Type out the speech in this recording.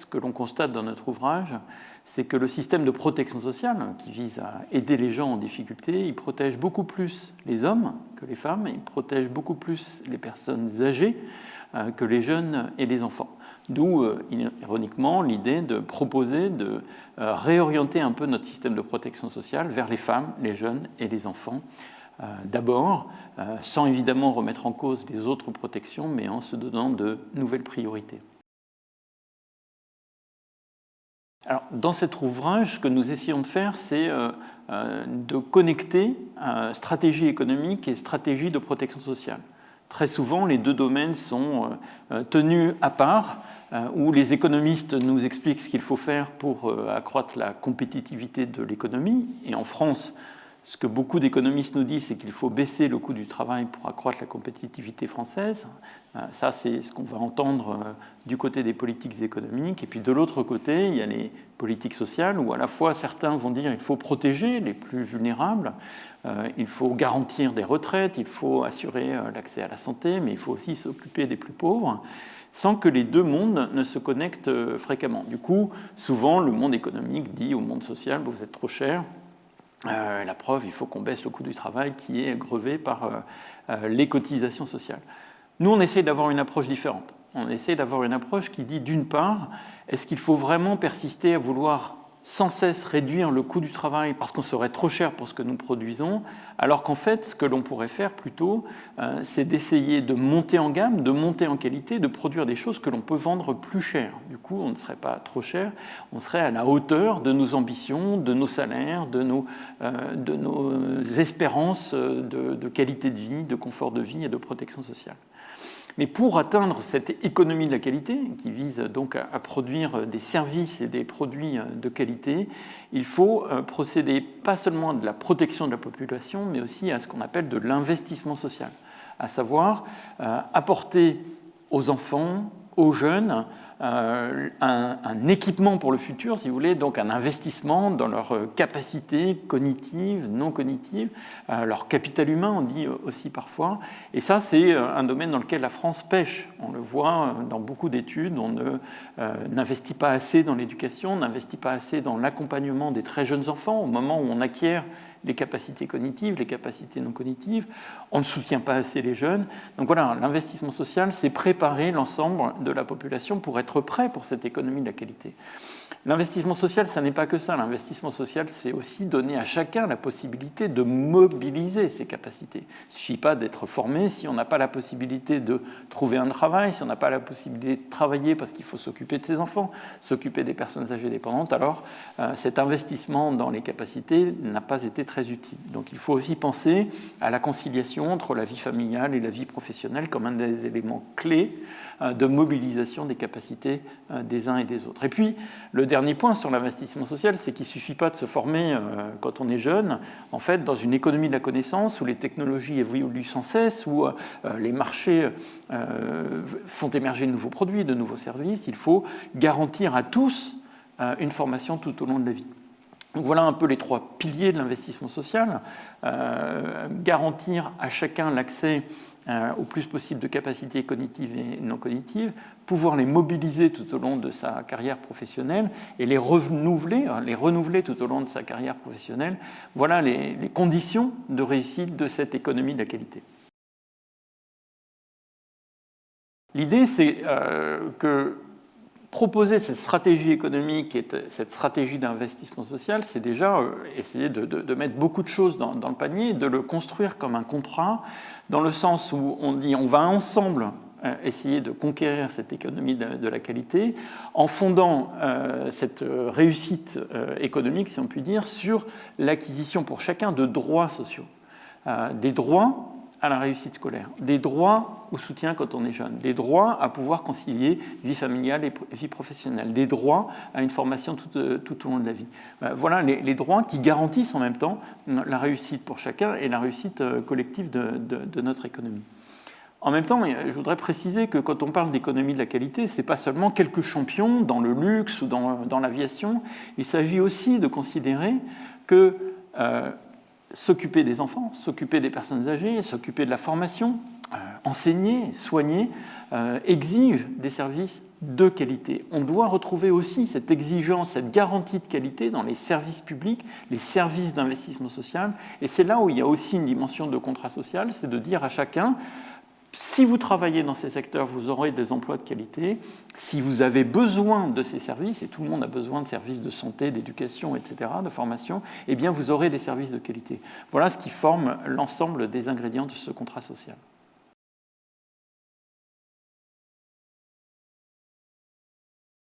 que l'on constate dans notre ouvrage, c'est que le système de protection sociale, qui vise à aider les gens en difficulté, il protège beaucoup plus les hommes que les femmes, il protège beaucoup plus les personnes âgées que les jeunes et les enfants. D'où, ironiquement, l'idée de proposer de réorienter un peu notre système de protection sociale vers les femmes, les jeunes et les enfants, d'abord, sans évidemment remettre en cause les autres protections, mais en se donnant de nouvelles priorités. Alors, dans cet ouvrage, ce que nous essayons de faire, c'est de connecter stratégie économique et stratégie de protection sociale. Très souvent, les deux domaines sont tenus à part, où les économistes nous expliquent ce qu'il faut faire pour accroître la compétitivité de l'économie. Et en France, ce que beaucoup d'économistes nous disent, c'est qu'il faut baisser le coût du travail pour accroître la compétitivité française. Ça, c'est ce qu'on va entendre du côté des politiques économiques. Et puis de l'autre côté, il y a les politiques sociales, où à la fois certains vont dire qu'il faut protéger les plus vulnérables, il faut garantir des retraites, il faut assurer l'accès à la santé, mais il faut aussi s'occuper des plus pauvres, sans que les deux mondes ne se connectent fréquemment. Du coup, souvent, le monde économique dit au monde social, vous êtes trop cher. La preuve, il faut qu'on baisse le coût du travail qui est grevé par les cotisations sociales. Nous, on essaie d'avoir une approche différente. On essaie d'avoir une approche qui dit, d'une part, est-ce qu'il faut vraiment persister à vouloir sans cesse réduire le coût du travail parce qu'on serait trop cher pour ce que nous produisons, alors qu'en fait, ce que l'on pourrait faire plutôt, c'est d'essayer de monter en gamme, de monter en qualité, de produire des choses que l'on peut vendre plus cher. Du coup, on ne serait pas trop cher, on serait à la hauteur de nos ambitions, de nos salaires, de nos espérances de qualité de vie, de confort de vie et de protection sociale. Mais pour atteindre cette économie de la qualité, qui vise donc à produire des services et des produits de qualité, il faut procéder pas seulement à de la protection de la population, mais aussi à ce qu'on appelle de l'investissement social, à savoir apporter aux enfants, aux jeunes, un équipement pour le futur, si vous voulez, donc un investissement dans leurs capacités cognitives, non cognitives, leur capital humain, on dit aussi parfois. Et ça, c'est un domaine dans lequel la France pêche. On le voit dans beaucoup d'études, on n'investit pas assez dans l'éducation, on n'investit pas assez dans l'accompagnement des très jeunes enfants au moment où on acquiert les capacités cognitives, les capacités non cognitives. On ne soutient pas assez les jeunes. Donc voilà, l'investissement social, c'est préparer l'ensemble de la population pour être prêt pour cette économie de la qualité. L'investissement social, ça n'est pas que ça. L'investissement social, c'est aussi donner à chacun la possibilité de mobiliser ses capacités. Il ne suffit pas d'être formé si on n'a pas la possibilité de trouver un travail, si on n'a pas la possibilité de travailler parce qu'il faut s'occuper de ses enfants, s'occuper des personnes âgées dépendantes, alors cet investissement dans les capacités n'a pas été très utile. Donc il faut aussi penser à la conciliation entre la vie familiale et la vie professionnelle comme un des éléments clés de mobilisation des capacités des uns et des autres. Et puis, le dernier point sur l'investissement social, c'est qu'il ne suffit pas de se former quand on est jeune, en fait, dans une économie de la connaissance où les technologies évoluent sans cesse, où les marchés font émerger de nouveaux produits, de nouveaux services. Il faut garantir à tous une formation tout au long de la vie. Donc voilà un peu les trois piliers de l'investissement social. Garantir à chacun l'accès au plus possible de capacités cognitives et non cognitives, pouvoir les mobiliser tout au long de sa carrière professionnelle et les renouveler tout au long de sa carrière professionnelle. Voilà les conditions de réussite de cette économie de la qualité. L'idée, c'est que proposer cette stratégie économique et cette stratégie d'investissement social, c'est déjà essayer de mettre beaucoup de choses dans le panier, de le construire comme un contrat, dans le sens où on dit on va ensemble essayer de conquérir cette économie de la qualité en fondant cette réussite économique, si on peut dire, sur l'acquisition pour chacun de droits sociaux. Des droits à la réussite scolaire, des droits au soutien quand on est jeune, des droits à pouvoir concilier vie familiale et vie professionnelle, des droits à une formation tout au long de la vie. Voilà les droits qui garantissent en même temps la réussite pour chacun et la réussite collective de notre économie. En même temps, je voudrais préciser que quand on parle d'économie de la qualité, ce n'est pas seulement quelques champions dans le luxe ou dans l'aviation, il s'agit aussi de considérer que s'occuper des enfants, s'occuper des personnes âgées, s'occuper de la formation, enseigner, soigner, exige des services de qualité. On doit retrouver aussi cette exigence, cette garantie de qualité dans les services publics, les services d'investissement social. Et c'est là où il y a aussi une dimension de contrat social, c'est de dire à chacun, si vous travaillez dans ces secteurs, vous aurez des emplois de qualité. Si vous avez besoin de ces services, et tout le monde a besoin de services de santé, d'éducation, etc., de formation, eh bien vous aurez des services de qualité. Voilà ce qui forme l'ensemble des ingrédients de ce contrat social.